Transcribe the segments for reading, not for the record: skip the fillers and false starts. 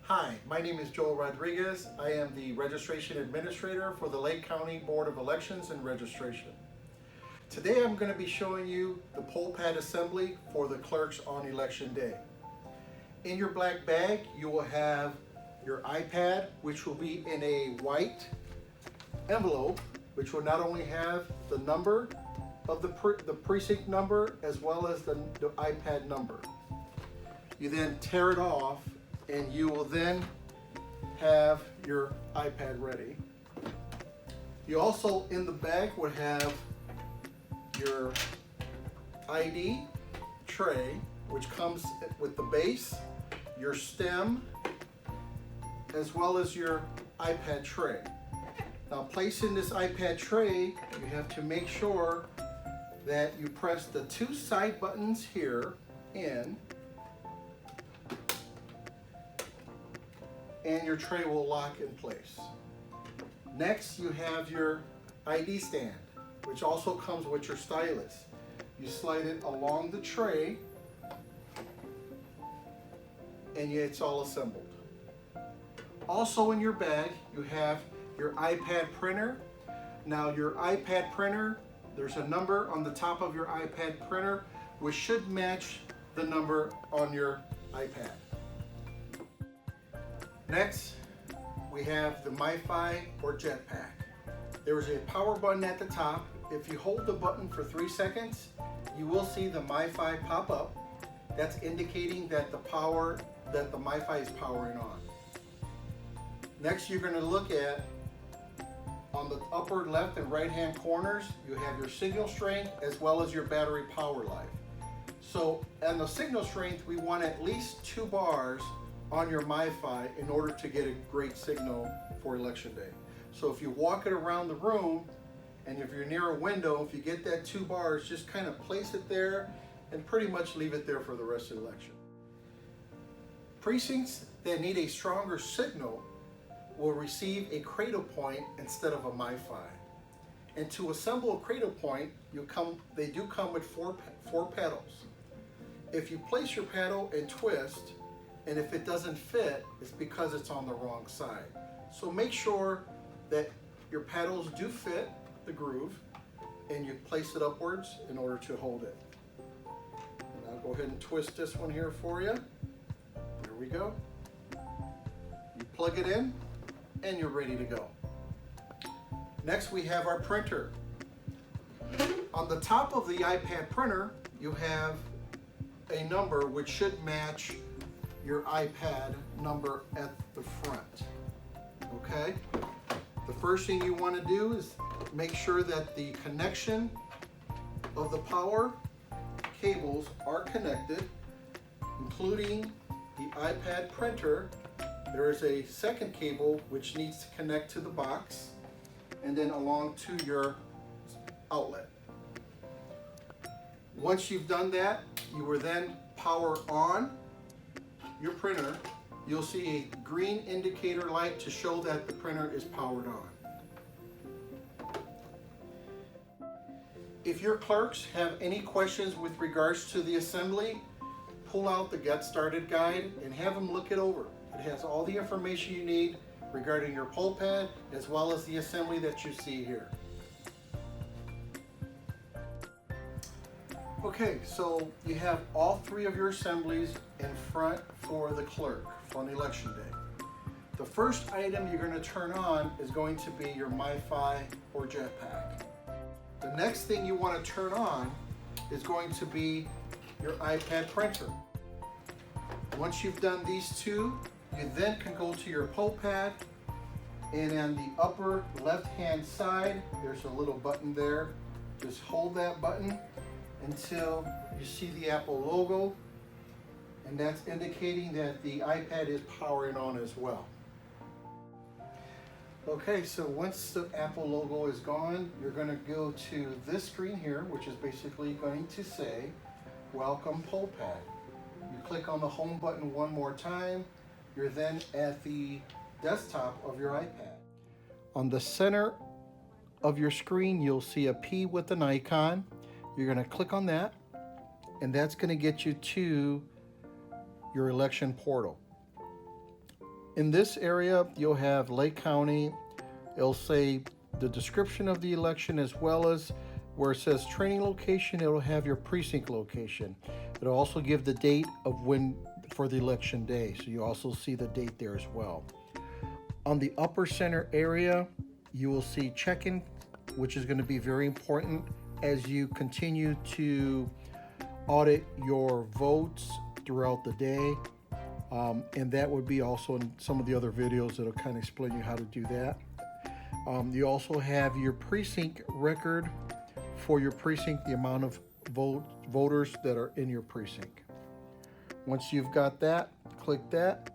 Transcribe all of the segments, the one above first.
Hi, my name is Joel Rodriguez. I am the Registration Administrator for the Lake County Board of Elections and Registration. Today I'm going to be showing you the poll pad assembly for the clerks on election day. In your black bag you will have your iPad, which will be in a white envelope, which will not only have the number of the precinct number as well as the iPad number. You then tear it off and you will then have your iPad ready. You also in the bag would have your ID tray, which comes with the base, your stem, as well as your iPad tray. Now, placing this iPad tray, you have to make sure that you press the two side buttons here in, and your tray will lock in place. Next, you have your ID stand, which also comes with your stylus. You slide it along the tray, and it's all assembled. Also in your bag, you have your iPad printer. Now your iPad printer, there's a number on the top of your iPad printer, which should match the number on your iPad. Next, we have the MiFi or Jetpack. There is a power button at the top. If you hold the button for 3 seconds, you will see the MiFi pop up. That's indicating that the MiFi is powering on. Next, you're going to look at on the upper left and right hand corners, you have your signal strength as well as your battery power life. So on the signal strength, we want at least 2 bars on your MiFi in order to get a great signal for election day. So if you walk it around the room and if you're near a window, if you get that 2 bars, just kind of place it there and pretty much leave it there for the rest of the election. Precincts that need a stronger signal will receive a cradle point instead of a MiFi. And to assemble a cradle point, they do come with four pedals. If you place your pedal and twist, and if it doesn't fit, it's because it's on the wrong side. So make sure that your pedals do fit the groove and you place it upwards in order to hold it. And I'll go ahead and twist this one here for you. There we go. You plug it in and you're ready to go. Next, we have our printer. On the top of the iPad printer, you have a number which should match your iPad number at the front. Okay? The first thing you want to do is make sure that the connection of the power cables are connected, including the iPad printer. There is a second cable which needs to connect to the box and then along to your outlet. Once you've done that, you will then power on your printer. You'll see a green indicator light to show that the printer is powered on. If your clerks have any questions with regards to the assembly, pull out the Get Started guide and have them look it over. It has all the information you need regarding your poll pad as well as the assembly that you see here. Okay, so you have all 3 of your assemblies in front for the clerk on election day. The first item you're going to turn on is going to be your MiFi or Jetpack. The next thing you want to turn on is going to be your iPad printer. Once you've done these 2, you then can go to your poll pad, and on the upper left hand side there's a little button there. Just hold that button until you see the Apple logo, and that's indicating that the iPad is powering on as well. Okay, so once the Apple logo is gone, you're going to go to this screen here, which is basically going to say Welcome Poll Pad. You click on the home button one more time. You're then at the desktop of your iPad. On the center of your screen, you'll see a P with an icon. You're going to click on that, and that's going to get you to your election portal. In this area, you'll have Lake County. It'll say the description of the election, as well as where it says training location, it'll have your precinct location. It'll also give the date of when for the election day, so you also see the date there as well. On the upper center area, you will see check-in, which is going to be very important as you continue to audit your votes throughout the day. And that would be also in some of the other videos that'll kind of explain you how to do that. You also have your precinct record for your precinct, the amount of voters that are in your precinct. Once you've got that, click that.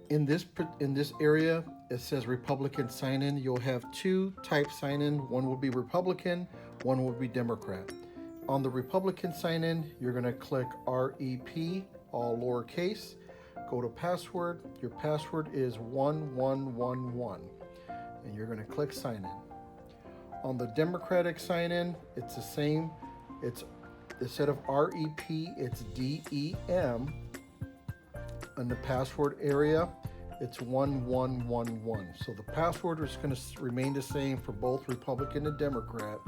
In this area, it says Republican sign-in. You'll have two types sign-in. One will be Republican, one will be Democrat. On the Republican sign-in, you're going to click REP, all lowercase. Go to password. Your password is 1111, and you're going to click sign in. On the Democratic sign-in, it's the same. It's instead of REP, it's DEM. In the password area, it's 1111. So the password is going to remain the same for both Republican and Democrat.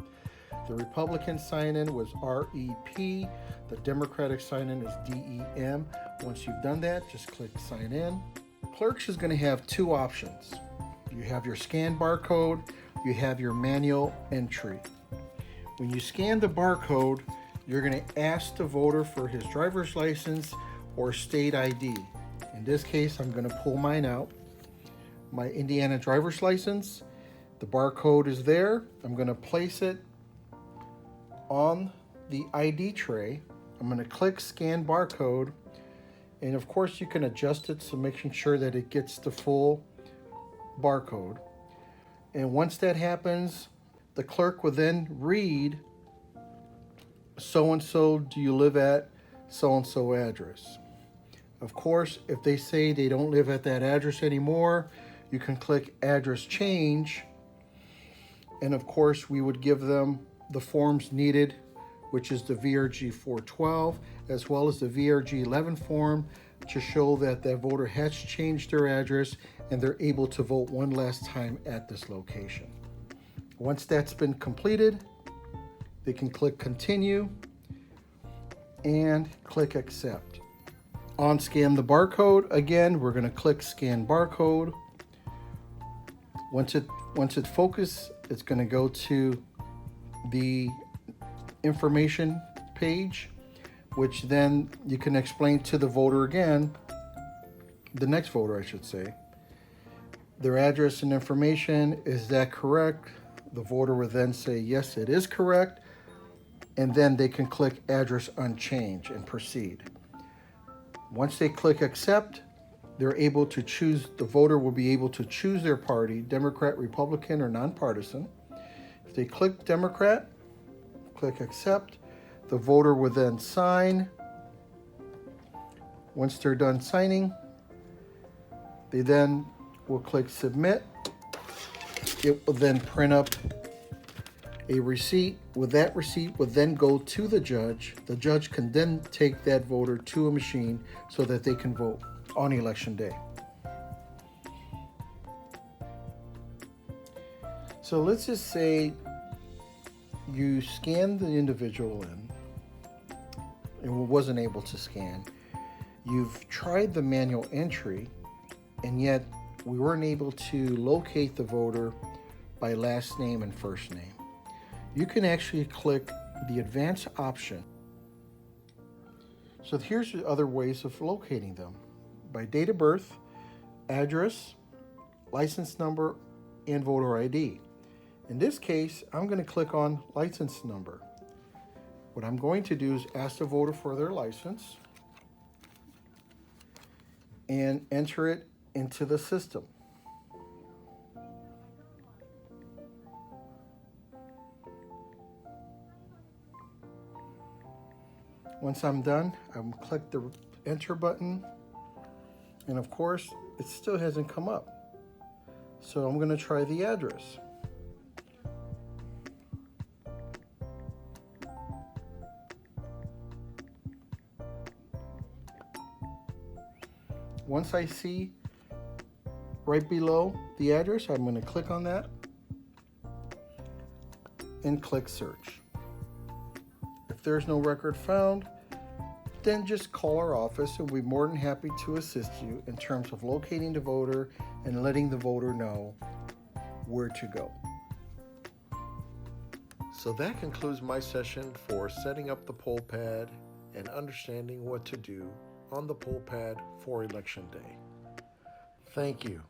The Republican sign-in was REP. The Democratic sign-in is DEM. Once you've done that, just click sign in. Clerks is going to have two options. You have your scan barcode, you have your manual entry. When you scan the barcode, you're going to ask the voter for his driver's license or state ID. In this case, I'm going to pull mine out. My Indiana driver's license. The barcode is there. I'm going to place it on the ID tray. I'm going to click scan barcode, and of course you can adjust it, so making sure that it gets the full barcode. And once that happens, the clerk will then read, so-and-so, do you live at so-and-so address? Of course, if they say they don't live at that address anymore, you can click address change, and of course we would give them the forms needed, which is the VRG 412, as well as the VRG 11 form, to show that that voter has changed their address and they're able to vote one last time at this location. Once that's been completed, they can click continue and click accept. On scan the barcode, again, we're going to click scan barcode. Once it focuses, it's going to go to the information page, which then you can explain to the voter again, the next voter I should say, their address and information. Is that correct? The voter will then say yes, it is correct, and then they can click address unchanged and proceed. Once they click accept, they're able to choose, the voter will be able to choose their party, Democrat, Republican, or nonpartisan. If they click Democrat, click accept, the voter will then sign. Once they're done signing, they then will click submit. It will then print up a receipt. With that receipt will then go to the judge. The judge can then take that voter to a machine so that they can vote on election day. So let's just say you scanned the individual in and wasn't able to scan. You've tried the manual entry, and yet we weren't able to locate the voter by last name and first name. You can actually click the advanced option. So here's the other ways of locating them: by date of birth, address, license number, and voter ID. In this case, I'm going to click on license number. What I'm going to do is ask the voter for their license and enter it into the system. Once I'm done, I'm click the enter button, and of course, it still hasn't come up. So I'm going to try the address. Once I see right below the address, I'm going to click on that and click search. If there's no record found, then just call our office and we'll be more than happy to assist you in terms of locating the voter and letting the voter know where to go. So that concludes my session for setting up the poll pad and understanding what to do on the poll pad for Election Day. Thank you.